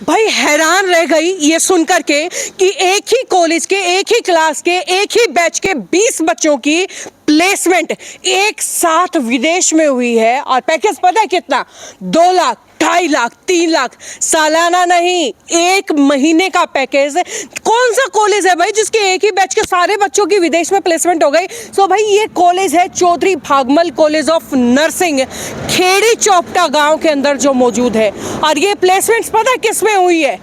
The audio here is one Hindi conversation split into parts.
भाई हैरान रह गई ये सुनकर के कि एक ही कॉलेज के एक ही क्लास के एक ही बैच के 20 बच्चों की प्लेसमेंट एक साथ विदेश में हुई है। और पैकेज पता है कितना? 2 लाख, 2.5 लाख, 3 लाख, सालाना नहीं, एक महीने का पैकेज। कौन सा कॉलेज है भाई जिसके एक ही बैच के सारे बच्चों की विदेश में प्लेसमेंट हो गई? सो भाई ये कॉलेज है Chaudhary Bhagmal college of nursing, Kheri Chaupta गांव के अंदर जो मौजूद है। और ये प्लेसमेंट्स पता है किस में हुई है?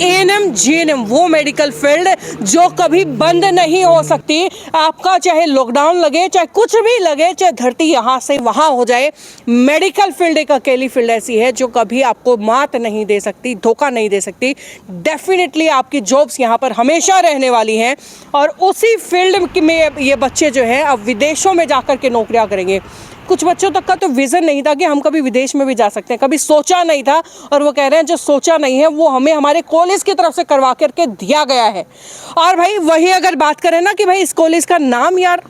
एएनएम जीएनएम, वो मेडिकल फील्ड जो कभी बंद नहीं हो सकती। आपका चाहे लॉकडाउन लगे, चाहे कुछ भी लगे, चाहे धरती यहाँ से वहाँ हो जाए, मेडिकल फील्ड एक अकेली फील्ड ऐसी है जो कभी आपको मात नहीं दे सकती, धोखा नहीं दे सकती। डेफिनेटली आपकी जॉब्स यहाँ पर हमेशा रहने वाली हैं। और उसी फील्ड में ये बच्चे जो हैं अब विदेशों में जाकर के नौकरियाँ करेंगे। कुछ बच्चों तक का तो विज़न नहीं था कि हम कभी विदेश में भी जा सकते हैं, कभी सोचा नहीं था। और वो कह रहे हैं जो सोचा नहीं है वो हमें हमारे कॉलेज की तरफ से करवा करके दिया गया है। और भाई वही अगर बात करें ना कि भाई इस कॉलेज का नाम यार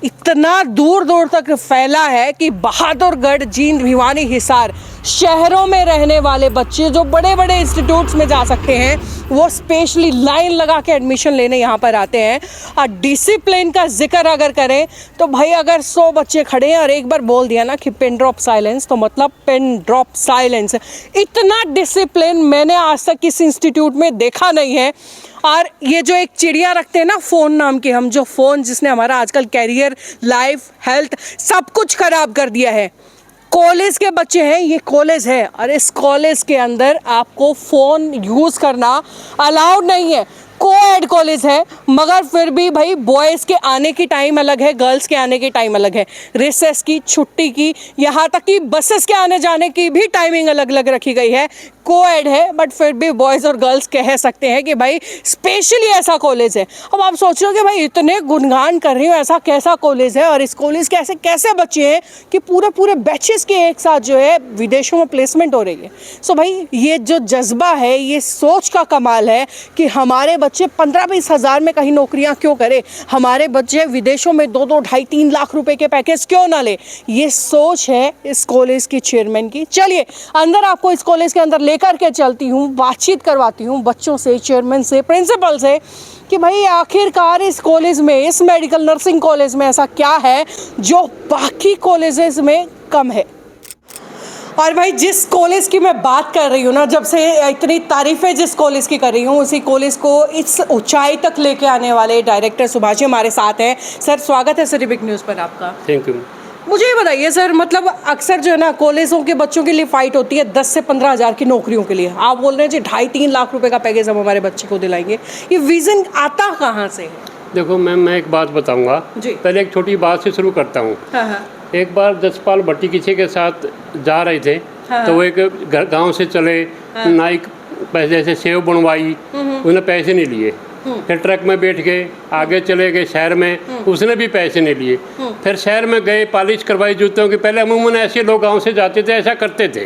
इतना दूर दूर तक फैला है कि बहादुरगढ़, जींद, भिवानी, हिसार शहरों में रहने वाले बच्चे जो बड़े बड़े इंस्टीट्यूट्स में जा सकते हैं वो स्पेशली लाइन लगा के एडमिशन लेने यहाँ पर आते हैं। और डिसिप्लिन का जिक्र अगर करें तो भाई अगर 100 बच्चे खड़े हैं और एक बार बोल दिया ना कि पिन ड्रॉप साइलेंस, तो मतलब पिन ड्रॉप साइलेंस। इतना डिसिप्लिन मैंने आज तक किसी इंस्टीट्यूट में देखा नहीं है। और ये जो एक चिड़िया रखते हैं ना फ़ोन नाम के, हम जो फ़ोन जिसने हमारा आजकल कैरियर, लाइफ, हेल्थ सब कुछ ख़राब कर दिया है, कॉलेज के बच्चे हैं। ये कॉलेज है और इस कॉलेज के अंदर आपको फ़ोन यूज़ करना अलाउड नहीं है। कोएड कॉलेज है मगर फिर भी भाई बॉयज़ के आने की टाइम अलग है, गर्ल्स के आने की टाइम अलग है, रिसेस की, छुट्टी की, यहाँ तक कि बसेस के आने जाने की भी टाइमिंग अलग अलग रखी गई है। कोएड है बट फिर भी बॉयज़ और गर्ल्स कह सकते हैं कि भाई स्पेशली ऐसा कॉलेज है। अब आप सोच रहे हो कि भाई इतने गुणगान कर रही हो, ऐसा कैसा कॉलेज है और इस कॉलेज के ऐसे कैसे बच्चे हैं कि पूरे पूरे बैचेस के एक साथ जो है विदेशों में प्लेसमेंट हो रही है। सो भाई ये जो जज्बा है, ये सोच का कमाल है कि हमारे बच्चे 15-20 हज़ार में कहीं नौकरियां क्यों करें, हमारे बच्चे विदेशों में 2-2, 2.5-3 लाख रुपए के पैकेज क्यों ना ले। ये सोच है इस कॉलेज की चेयरमैन की। चलिए अंदर आपको इस कॉलेज के अंदर लेकर के चलती हूँ, बातचीत करवाती हूँ बच्चों से, चेयरमैन से, प्रिंसिपल से कि भाई आखिरकार इस कॉलेज में, इस मेडिकल नर्सिंग कॉलेज में ऐसा क्या है जो बाकी कॉलेजेस में कम है। और भाई जिस कॉलेज की मैं बात कर रही हूँ ना, जब से इतनी तारीफ़ें जिस कॉलेज की कर रही हूँ, उसी कॉलेज को इस ऊंचाई तक लेके आने वाले डायरेक्टर सुभाष जी हमारे साथ हैं। सर स्वागत है सिटी बिग न्यूज़ पर आपका। Thank you. मुझे ये बताइए सर, मतलब अक्सर जो है ना कॉलेजों के बच्चों के लिए फ़ाइट होती है 10 से 15 हज़ार की नौकरियों के लिए। आप बोल रहे हैं जी 2.5-3 लाख रुपए का पैकेज हम हमारे बच्चे को दिलाएंगे, ये विज़न आता कहाँ से है? देखो मैम, मैं एक बात बताऊंगा। पहले एक छोटी बात से शुरू करता हूँ। एक बार जसपाल भट्टी किसी के साथ जा रहे थे, तो वो एक गांव से चले, नाइक पैसे से सेव बनवाई, उसने पैसे नहीं लिए। फिर ट्रक में बैठ गए, आगे चले गए शहर में, उसने भी पैसे नहीं लिए। फिर शहर में गए, पॉलिश करवाई जूतों की। पहले अमूमन ऐसे लोग गांव से जाते थे, ऐसा करते थे,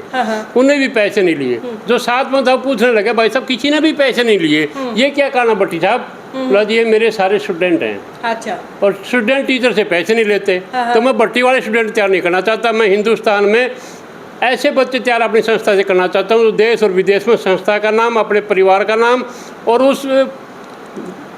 उन्हें भी पैसे नहीं लिए। जो साथ में था पूछने लगे, भाई साहब किसी ने भी पैसे नहीं लिए, ये क्या कहना भट्टी साहब? बोला जी ये मेरे सारे स्टूडेंट हैं। अच्छा। और स्टूडेंट टीचर से पैसे नहीं लेते, तो मैं भट्टी वाले स्टूडेंट तैयार नहीं करना चाहता। मैं हिंदुस्तान में ऐसे बच्चे तैयार अपनी संस्था से करना चाहता हूँ, देश और विदेश में संस्था का नाम, अपने परिवार का नाम और उस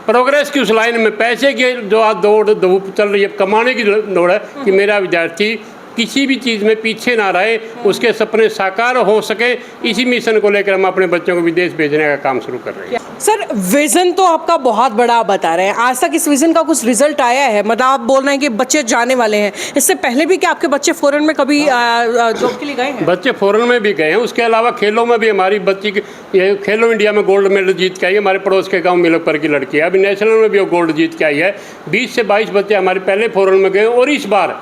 प्रोग्रेस की उस लाइन में पैसे की जो आज दौड़ चल रही है, कमाने की दौड़ है, कि मेरा विद्यार्थी किसी भी चीज़ में पीछे ना रहे, उसके सपने साकार हो सके। इसी मिशन को लेकर हम अपने बच्चों को विदेश भेजने का काम शुरू कर रहे हैं। सर विज़न तो आपका बहुत बड़ा आप बता रहे हैं, आज तक इस विज़न का कुछ रिजल्ट आया है? मतलब आप बोल रहे हैं कि बच्चे जाने वाले हैं, इससे पहले भी क्या आपके बच्चे फॉरेन में कभी जॉब के लिए गए हैं? बच्चे फॉरेन में भी गए हैं। उसके अलावा खेलों में भी हमारी बच्ची ये खेलो इंडिया में गोल्ड मेडल जीत के आई है। हमारे पड़ोस के गाँव मिलकपुर की लड़की है, अभी नेशनल में भी वो गोल्ड जीत के आई है। 20 से 22 बच्चे हमारे पहले फॉरेन में गए और इस बार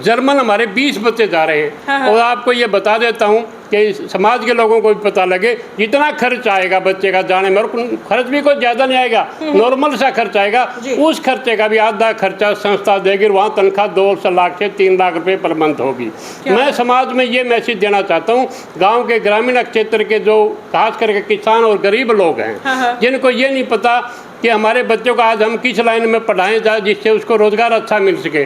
जर्मन हमारे 20 बच्चे जा रहे हैं। और आपको ये बता देता हूँ कि समाज के लोगों को भी पता लगे, जितना खर्च आएगा बच्चे का जाने में, और खर्च भी कोई ज़्यादा नहीं आएगा, नॉर्मल सा खर्च आएगा, उस खर्चे का भी आधा खर्चा संस्था देगी। वहाँ तनख्वाह 2 लाख से 3 लाख रुपए पर मंथ होगी। मैं समाज में ये मैसेज देना चाहता हूँ, गाँव के ग्रामीण क्षेत्र के जो खास करके किसान और गरीब लोग हैं, जिनको ये नहीं पता कि हमारे बच्चों को आज हम किस लाइन में पढ़ाएं जाए जिससे उसको रोज़गार अच्छा मिल सके।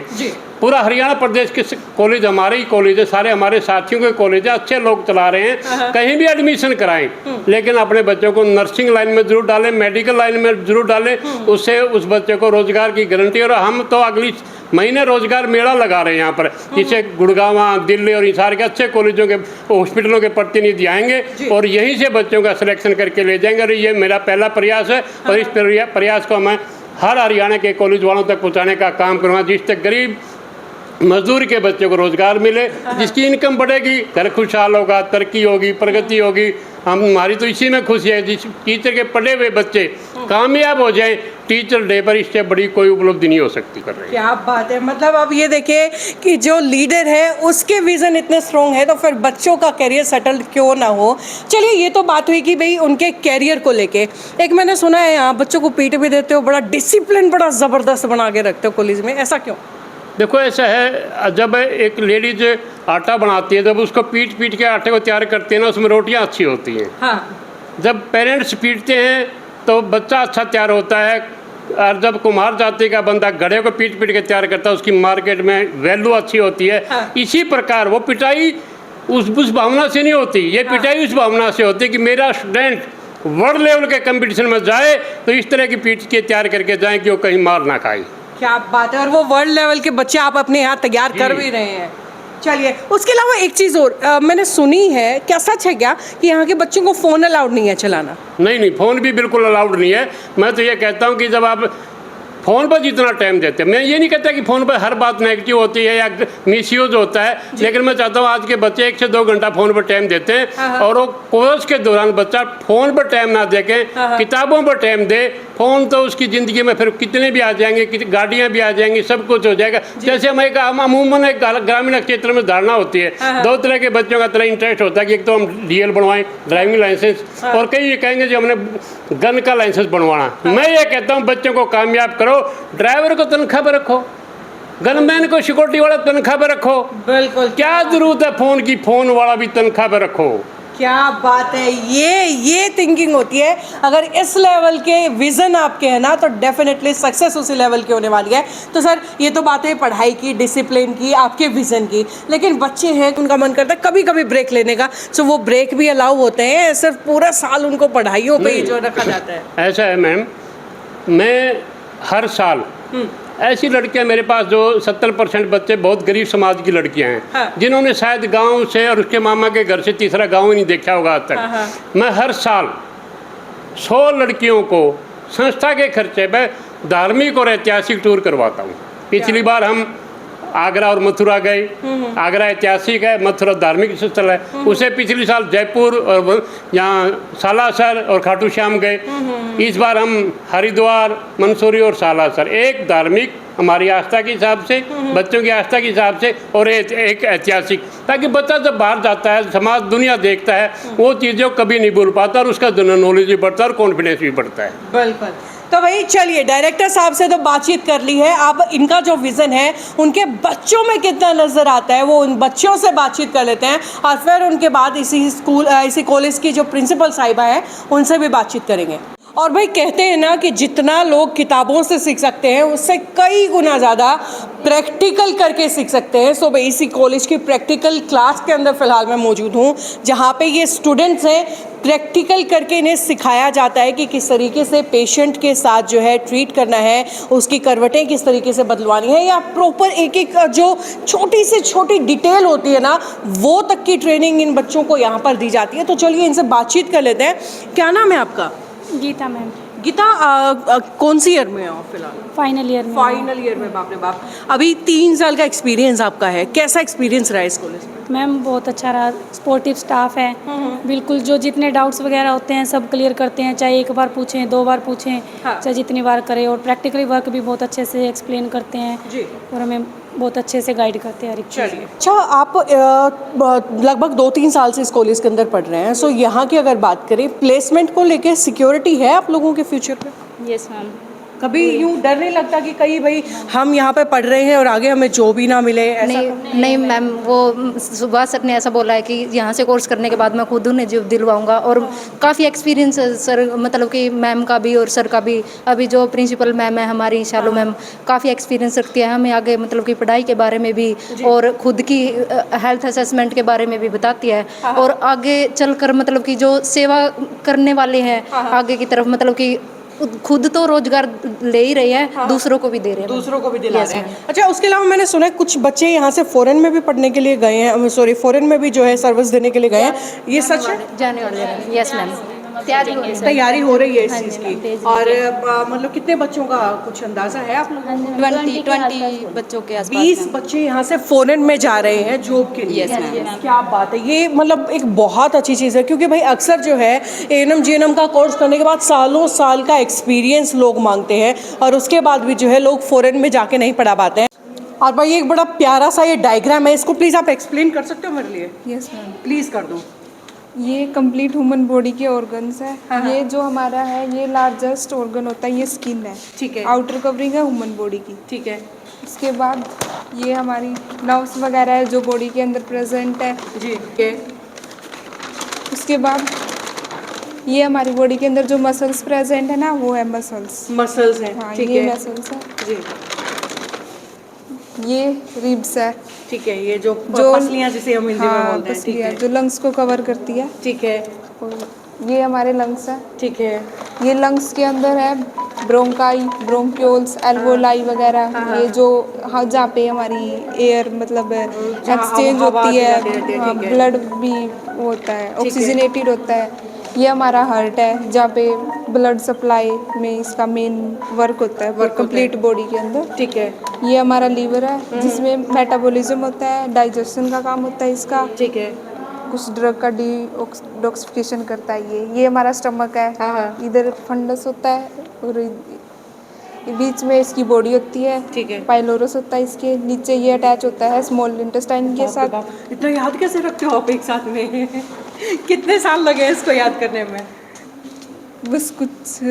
पूरा हरियाणा प्रदेश के कॉलेज हमारे ही कॉलेज है, सारे हमारे साथियों के कॉलेज है, अच्छे लोग चला रहे हैं, कहीं भी एडमिशन कराएं, लेकिन अपने बच्चों को नर्सिंग लाइन में जरूर डालें, मेडिकल लाइन में जरूर डालें, उससे उस बच्चे को रोजगार की गारंटी। और हम तो अगली महीने रोजगार मेला लगा रहे हैं यहाँ पर, जिससे गुड़गांव, दिल्ली और हिसार के अच्छे कॉलेजों के हॉस्पिटलों के प्रतिनिधि आएंगे और यहीं से बच्चों का सिलेक्शन करके ले जाएंगे। और ये मेरा पहला प्रयास है और इस प्रयास को मैं हर हरियाणा के कॉलेज वालों तक पहुँचाने का काम करूँगा, जिससे गरीब मजदूर के बच्चों को रोजगार मिले, जिसकी इनकम बढ़ेगी, घर खुशहाल होगा, तरक्की होगी, प्रगति होगी। हमारी तो इसी में खुशी है, जिस टीचर के पढ़े हुए बच्चे कामयाब हो जाए, टीचर डे पर इससे बड़ी कोई उपलब्धि नहीं हो सकती कर रही। क्या बात है, मतलब अब ये देखिए कि जो लीडर है उसके विजन इतने स्ट्रॉन्ग है, तो फिर बच्चों का करियर सेटल क्यों ना हो। चलिए, ये तो बात हुई कि भाई उनके करियर को लेके। एक मैंने सुना है यहाँ बच्चों को पीट भी देते हो, बड़ा डिसिप्लिन बड़ा ज़बरदस्त बना के रखते हो कॉलेज में, ऐसा क्यों? देखो ऐसा है, जब एक लेडीज आटा बनाती है, जब उसको पीट के आटे को तैयार करते हैं ना, उसमें रोटियां अच्छी होती हैं। हाँ। जब पेरेंट्स पीटते हैं तो बच्चा अच्छा तैयार होता है, और जब कुम्हार जाति का बंदा घड़े को पीट के तैयार करता है, उसकी मार्केट में वैल्यू अच्छी होती है। हाँ। इसी प्रकार वो पिटाई उस भावना से नहीं होती, ये पिटाई उस भावना से होती है कि मेरा स्टूडेंट वर्ल्ड लेवल के कंपटीशन में जाए तो इस तरह की पीट के तैयार करके जाए कि वो कहीं मार ना खाए। क्या बात है, और वो वर्ल्ड लेवल के बच्चे आप अपने यहाँ तैयार कर भी रहे हैं। चलिए, उसके अलावा एक चीज़ और मैंने सुनी है, क्या सच है क्या कि यहाँ के बच्चों को फ़ोन अलाउड नहीं है चलाना? नहीं, फ़ोन भी बिल्कुल अलाउड नहीं है। मैं तो ये कहता हूँ कि जब आप फ़ोन पर जितना टाइम देते हैं, मैं ये नहीं कहता कि फ़ोन पर हर बात नेगेटिव होती है या मिसयूज होता है, लेकिन मैं चाहता हूँ आज के बच्चे 1 से 2 घंटा फ़ोन पर टाइम देते हैं, और वो कोर्स के दौरान बच्चा फ़ोन पर टाइम ना देके किताबों पर टाइम दे। फ़ोन तो उसकी ज़िंदगी में फिर कितने भी आ जाएंगे, गाड़ियाँ भी आ जाएंगी, सब कुछ हो जाएगा। जैसे हम अमूमन एक ग्रामीण क्षेत्र में धारणा होती है, 2 तरह के बच्चों का तरह इंटरेस्ट होता है कि एक तो हम डीएल बनवाएं, ड्राइविंग लाइसेंस, और कई ये कहेंगे जो हमने गन का लाइसेंस बनवाना। मैं ये कहता हूँ बच्चों को कामयाब करो, ड्राइवर को तनख्वाह पर रखो, गनमैन को सिक्योरिटी वाला तनख्वाह पर रखो। बिल्कुल, क्या जरूरत है फ़ोन की, फ़ोन वाला भी तनख्वाह पर रखो। क्या बात है, ये थिंकिंग होती है। अगर इस लेवल के विज़न आपके हैं ना, तो डेफिनेटली सक्सेस उसी लेवल की होने वाली है। तो सर, ये तो बात है पढ़ाई की, डिसिप्लिन की, आपके विज़न की, लेकिन बच्चे हैं उनका मन करता है कभी कभी ब्रेक लेने का, सो वो ब्रेक भी अलाउ होते हैं? सिर्फ पूरा साल उनको पढ़ाइयों पे ही जो रखा जाता है? ऐसा है मैम, मैं हर साल ऐसी लड़कियां मेरे पास जो 70% बच्चे बहुत गरीब समाज की लड़कियां हैं, हाँ। जिन्होंने शायद गांव से और उसके मामा के घर से तीसरा गांव ही नहीं देखा होगा आज तक। हाँ। मैं हर साल 100 लड़कियों को संस्था के खर्चे पे धार्मिक और ऐतिहासिक टूर करवाता हूँ। पिछली बार हम आगरा और मथुरा गए। आगरा ऐतिहासिक है, मथुरा धार्मिक स्थल है। उसे पिछले साल जयपुर और यहाँ सालासर और खाटू श्याम गए। इस बार हम हरिद्वार, मंसूरी और सालासर, एक धार्मिक हमारी आस्था के हिसाब से, बच्चों की आस्था के हिसाब से, और एक ऐतिहासिक, ताकि बच्चा जब बाहर जाता है, समाज दुनिया देखता है, वो चीज़ें कभी नहीं भूल पाता और उसका जनरल नॉलेज भी बढ़ता है और कॉन्फिडेंस भी बढ़ता है। बिल्कुल। तो भाई चलिए, डायरेक्टर साहब से तो बातचीत कर ली है, अब इनका जो विज़न है उनके बच्चों में कितना नज़र आता है वो उन बच्चों से बातचीत कर लेते हैं, और फिर उनके बाद इसी कॉलेज की जो प्रिंसिपल साहिबा है उनसे भी बातचीत करेंगे। और भाई कहते हैं ना कि जितना लोग किताबों से सीख सकते हैं उससे कई गुना ज़्यादा प्रैक्टिकल करके सीख सकते हैं। सो भाई इसी कॉलेज की प्रैक्टिकल क्लास के अंदर फ़िलहाल मैं मौजूद हूँ, जहाँ पे ये स्टूडेंट्स हैं, प्रैक्टिकल करके इन्हें सिखाया जाता है कि किस तरीके से पेशेंट के साथ जो है ट्रीट करना है, उसकी करवटें किस तरीके से बदलवानी है, या प्रॉपर एक जो छोटी से छोटी डिटेल होती है ना, वो तक की ट्रेनिंग इन बच्चों को यहाँ पर दी जाती है। तो चलिए इनसे बातचीत कर लेते हैं। क्या नाम है आपका? गीता मैम। गीता, कौन सी ईयर में हो फिलहाल? फाइनल ईयर में। फाइनल ईयर में, बाप रे बाप। अभी 3 साल का एक्सपीरियंस आपका है, कैसा एक्सपीरियंस रहा है इस कॉलेज में? मैम बहुत अच्छा रहा, सपोर्टिव स्टाफ है, बिल्कुल जो जितने डाउट्स वगैरह होते हैं सब क्लियर करते हैं, चाहे 1 बार पूछें 2 बार पूछें, हाँ। चाहे जितनी बार करें, और प्रैक्टिकली वर्क भी बहुत अच्छे से एक्सप्लेन करते हैं जी। और हमें बहुत अच्छे से गाइड करते हैं हर एक चीज़। चलिए, अच्छा, आप लगभग 2-3 साल से इस कॉलेज के अंदर पढ़ रहे हैं, सो यहाँ की अगर बात करें प्लेसमेंट को लेकर सिक्योरिटी है आप लोगों के फ्यूचर पे? यस मैम, कभी यूँ डर नहीं लगता कि कहीं भाई हम यहाँ पे पढ़ रहे हैं और आगे हमें जॉब ही ना मिले, ऐसा? नहीं नहीं मैम, वो सुभाष सर ने ऐसा बोला है कि यहाँ से कोर्स करने के बाद मैं खुद उन्हें जॉब दिलवाऊंगा। और काफ़ी एक्सपीरियंस है सर, मतलब कि मैम का भी और सर का भी। अभी जो प्रिंसिपल मैम है हमारी शालू मैम, काफ़ी एक्सपीरियंस रखती है, हमें आगे मतलब कि पढ़ाई के बारे में भी और खुद की हेल्थ असेसमेंट के बारे में भी बताती है। और आगे चलकर मतलब कि जो सेवा करने वाले हैं आगे की तरफ, मतलब कि खुद तो रोजगार ले ही रहे हैं, दूसरों को भी दे रहे हैं, दूसरों को भी दिला Yes, रहे हैं। अच्छा, उसके अलावा मैंने सुना है कुछ बच्चे यहाँ से फॉरेन में भी पढ़ने के लिए गए हैं, सॉरी फॉरेन में भी जो है सर्विस देने के लिए गए हैं, ये सच है? जाने वाले। यस मैम, तैयारी हो रही है इस चीज़ हाँ, की। और मतलब कितने बच्चों का कुछ अंदाजा है आप लोगों को? 20 बच्चों के आसपास 20 बच्चे यहाँ से फॉरेन में जा रहे हैं जॉब के लिए। Yes, ma'am. क्या बात है, ये मतलब एक बहुत अच्छी चीज़ है, क्योंकि भाई अक्सर जो है एएनएम जीएनएम का कोर्स करने के बाद सालों साल का एक्सपीरियंस लोग मांगते हैं और उसके बाद भी जो है लोग फॉरेन में जाके नहीं पढ़ा पाते हैं। और भाई एक बड़ा प्यारा सा ये डायग्राम है, इसको प्लीज़ आप एक्सप्लेन कर सकते हो मेरे लिए? यस मैम, प्लीज़ कर दो। ये कंप्लीट ह्यूमन बॉडी के ऑर्गन्स है। हाँ। ये जो हमारा है ये लार्जेस्ट ऑर्गन होता है, ये स्किन है। ठीक है। आउटर कवरिंग है ह्यूमन बॉडी की। ठीक है इसके बाद ये हमारी नर्व्स वगैरह है जो बॉडी के अंदर प्रेजेंट है। जी। ठीक है। उसके बाद ये हमारी बॉडी के अंदर जो मसल्स प्रेजेंट है ना, वो है मसल्स। मसल्स हैं। हाँ, ठीक ये है मसल्स है। जी। ये रिब्स है ठीक है, ये जो जो पसलियाँ जिसे हम हिंदी में हाँ, बोलते हैं। ठीक पसलियाँ है। जो लंग्स को कवर करती है। ठीक है। और ये हमारे लंग्स है। ठीक है। ये लंग्स के अंदर है ब्रोंकाई, ब्रोंक्यूल्स, एल्वोलाई वगैरह। ये जो हाँ जहाँ पे हमारी एयर मतलब एक्सचेंज हवा होती आती रहती है, है, हाँ, ठीक है। ब्लड भी होता है, ऑक्सीजनेटेड होता है। ये हमारा हार्ट है जहाँ पे ब्लड सप्लाई में इसका मेन वर्क होता है कंप्लीट बॉडी के अंदर। ठीक है। ये हमारा लीवर है जिसमें मेटाबॉलिज्म होता है, डाइजेशन का काम होता है इसका। ठीक है। कुछ ड्रग का डिटॉक्सिफिकेशन करता है। ये हमारा स्टमक है। हाँ, हाँ। इधर फंडस होता है और बीच में इसकी बॉडी होती है। ठीक है। पाइलोरस होता है, इसके नीचे ये अटैच होता है स्मॉल इंटेस्टाइन के साथ। बाप, इतना याद कैसे रखते हो आप एक साथ में? कितने साल लगे इसको याद करने में? बस कुछ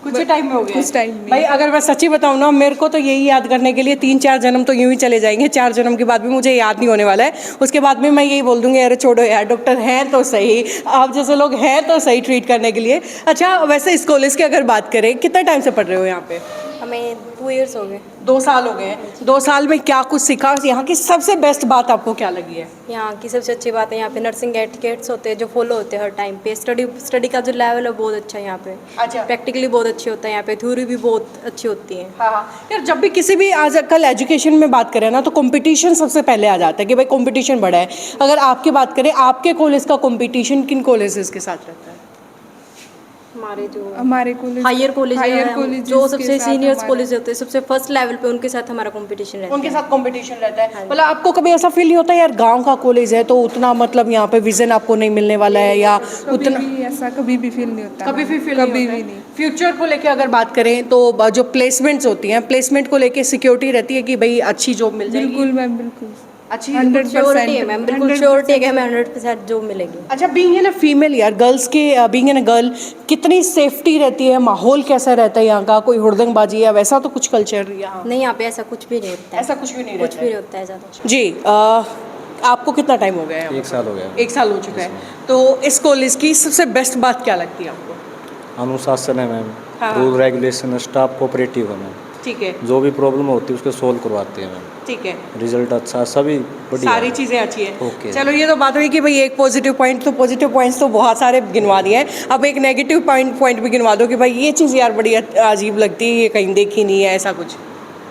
ही टाइम में हो गया? कुछ टाइम में। भाई अगर मैं सच्ची बताऊँ ना, मेरे को तो यही याद करने के लिए 3-4 जन्म तो यूं ही चले जाएंगे। 4 जन्म के बाद भी मुझे याद नहीं होने वाला है। उसके बाद भी मैं यही बोल दूंगी, अरे छोड़ो यार, डॉक्टर हैं तो सही, आप जैसे लोग हैं तो सही ट्रीट करने के लिए। अच्छा, वैसे इस कॉलेज की अगर बात करें, कितना टाइम से पढ़ रहे हो यहाँ पे? हमें 2 इयर्स हो गए। 2 साल हो गए। 2 साल में क्या कुछ सीखा? यहाँ की सबसे बेस्ट बात आपको क्या लगी है? यहाँ की सबसे अच्छी बात है यहाँ पे नर्सिंग एटिकेट्स होते हैं जो फॉलो होते हैं हर टाइम पे। स्टडी का जो लेवल है बहुत अच्छा है यहाँ पे। अच्छा। प्रैक्टिकली बहुत अच्छी होता है यहाँ पे, थ्योरी भी बहुत अच्छी होती है। हाँ यार, जब भी किसी भी आज कल एजुकेशन में बात करें ना, तो कंपटीशन सबसे पहले आ जाता है कि भाई कंपटीशन बड़ा है। अगर आपकी बात करें, आपके कॉलेज का कंपटीशन किन कॉलेजेस के साथ रहता है? हमारे कॉलेज हायर कॉलेज जो colleges सबसे के साथ सीनियर्स हमारा- कॉलेज होते हैं, सबसे फर्स्ट लेवल पे उनके साथ हमारा कंपटीशन रहता है। उनके साथ कंपटीशन रहता है। मतलब आपको कभी ऐसा फील नहीं होता यार गांव का कॉलेज है तो उतना मतलब यहाँ पे विजन आपको नहीं मिलने वाला है, या उतना ऐसा कभी भी फील नहीं होता। कभी भी फील कभी भी नहीं। फ्यूचर को लेके अगर बात करें तो जो प्लेसमेंट्स होती हैं, प्लेसमेंट को लेके सिक्योरिटी रहती है कि भाई अच्छी जॉब मिल जाएगी? बिल्कुल मैम, बिल्कुल अच्छी 100% श्योरिटी है मैम, बिल्कुल श्योरिटी है कि हमें 100% जॉब मिलेगी। अच्छा, बीइंग एन फीमेल यार, गर्ल्स के बीइंग एन गर्ल कितनी सेफ्टी रहती है? माहौल कैसा रहता है यहाँ का? कोई हुड़दंगबाजी या वैसा तो कुछ कल्चर यहाँ? नहीं, यहाँ पे ऐसा कुछ भी नहीं होता है। ऐसा कुछ भी नहीं कुछ रहता भी है। नहीं होता है ज़्यादा। जी, आपको कितना टाइम हो गया है? 1 साल हो गया। 1 साल हो चुका है। तो इस कॉलेज की सबसे बेस्ट बात क्या लगती है आपको? अनुशासन है मैम, हाँ। रूल रेगुलेशन, स्टाफ कोऑपरेटिव है मैम, ठीक है। जो भी प्रॉब्लम होती है उसको सोल्व करवाते हैं मैम, ठीक है, रिजल्ट अच्छा, सभी बढ़िया सारी है। चीज़ें अच्छी है। ओके। चलो, ये तो बात हुई कि भाई एक पॉजिटिव पॉइंट, तो पॉजिटिव पॉइंट्स तो बहुत सारे गिनवा दिए हैं। अब एक नेगेटिव पॉइंट भी गिनवा दो कि भाई ये चीज़ यार बड़ी अजीब लगती है, ये कहीं देखी नहीं है, ऐसा कुछ।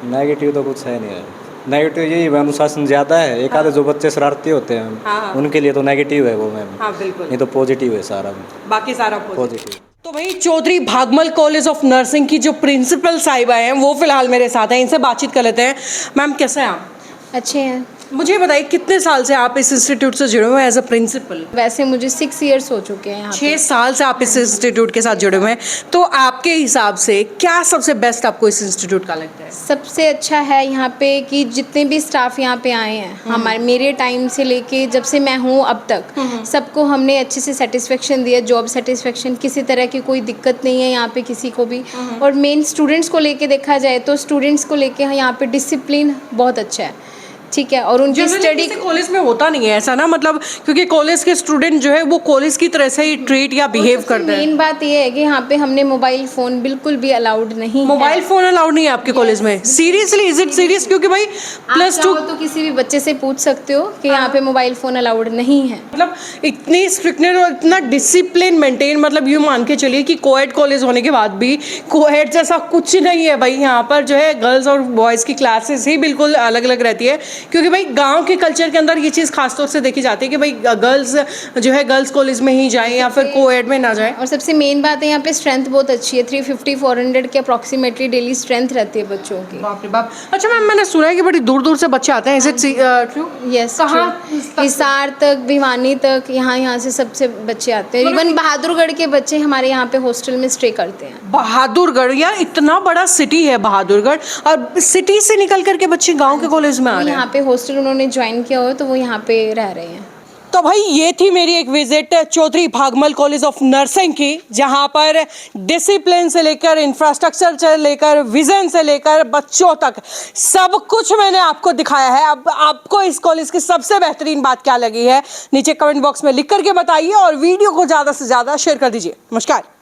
नेगेटिव तो कुछ है नहीं है। नेगेटिव यही है, अनुशासन ज़्यादा है। एक आधे जो बच्चे शरारती होते हैं हाँ, हाँ। उनके लिए तो नेगेटिव है वो मैम, हाँ बिल्कुल, नहीं तो पॉजिटिव है सारा बाकी सारा पॉजिटिव। तो भाई Chaudhary Bhagmal college of nursing की जो प्रिंसिपल साहिबा हैं वो फिलहाल मेरे साथ हैं, इनसे बातचीत कर लेते हैं। मैम कैसे हैं आप? अच्छे हैं। मुझे बताइए कितने साल से आप इस इंस्टीट्यूट से जुड़े हुए हैं एज अ प्रिंसिपल? वैसे मुझे 6 इयर्स हो चुके हैं यहाँ पे। 6 साल से आप इस इंस्टीट्यूट के साथ जुड़े हुए हैं, तो आपके हिसाब से क्या सबसे बेस्ट आपको इस इंस्टीट्यूट का लगता है? सबसे अच्छा है यहाँ पे कि जितने भी स्टाफ यहाँ पे आए हैं हमारे मेरे टाइम से लेके जब से मैं हूँ अब तक सबको हमने अच्छे से सेटिस्फेक्शन दिया, जॉब सेटिस्फेक्शन, किसी तरह की कोई दिक्कत नहीं है यहाँ पे किसी को भी। और मेन स्टूडेंट्स को लेके देखा जाए तो स्टूडेंट्स को लेके यहाँ पे डिसिप्लिन बहुत अच्छा है, ठीक है। और उनकी स्टडी कॉलेज में होता नहीं है ऐसा ना, मतलब क्योंकि कॉलेज के स्टूडेंट जो है वो कॉलेज की तरह से ही ट्रीट या बिहेव करते हैं। मेन बात ये है कि यहाँ पे हमने मोबाइल फ़ोन बिल्कुल भी अलाउड नहीं है। मोबाइल फोन अलाउड नहीं है आपके कॉलेज में? Seriously, is it serious? क्योंकि भाई प्लस टू तो किसी भी बच्चे से पूछ सकते हो कि यहाँ पे मोबाइल फ़ोन अलाउड नहीं है। मतलब इतनी स्ट्रिक्टनेस और इतना डिसिप्लिन मेंटेन, मतलब यूँ मान के चलिए कि कोएड कॉलेज होने के बाद भी कोएड जैसा कुछ नहीं है भाई। यहाँ पर जो है गर्ल्स और बॉयज़ की क्लासेस ही बिल्कुल अलग अलग रहती है, क्योंकि भाई गांव के कल्चर के अंदर ये चीज़ खासतौर से देखी जाती है कि भाई गर्ल्स जो है गर्ल्स कॉलेज में ही जाएं या फिर कोएड में ना जाएं। और सबसे मेन बात है यहाँ पे स्ट्रेंथ बहुत अच्छी है, 350-400 के अप्रॉक्सीमेटली डेली स्ट्रेंथ रहती है बच्चों की। बाप रे बाप। अच्छा मैम, मैंने सुना है कि बड़ी दूर दूर से बच्चे आते हैं, is it true? Yes, Hisar तक, भिवानी तक, यहाँ से सबसे बच्चे आते हैं। इवन बहादुरगढ़ के बच्चे हमारे यहाँ पे हॉस्टल में स्टे करते हैं। बहादुरगढ़, यार इतना बड़ा सिटी है बहादुरगढ़, और सिटी से निकल करके बच्चे गांव के कॉलेज में आ रहे हैं। यहाँ पे हॉस्टल उन्होंने ज्वाइन किया हो तो वो यहाँ पे रह रहे हैं। तो भाई ये थी मेरी एक visit Chaudhary Bhagmal college of nursing की, जहां पर डिसिप्लिन से लेकर इंफ्रास्ट्रक्चर से लेकर विजन से लेकर बच्चों तक सब कुछ मैंने आपको दिखाया है। अब आपको इस कॉलेज की सबसे बेहतरीन बात क्या लगी है नीचे कमेंट बॉक्स में लिख करके बताइए, और वीडियो को ज़्यादा से ज़्यादा शेयर कर दीजिए। नमस्कार।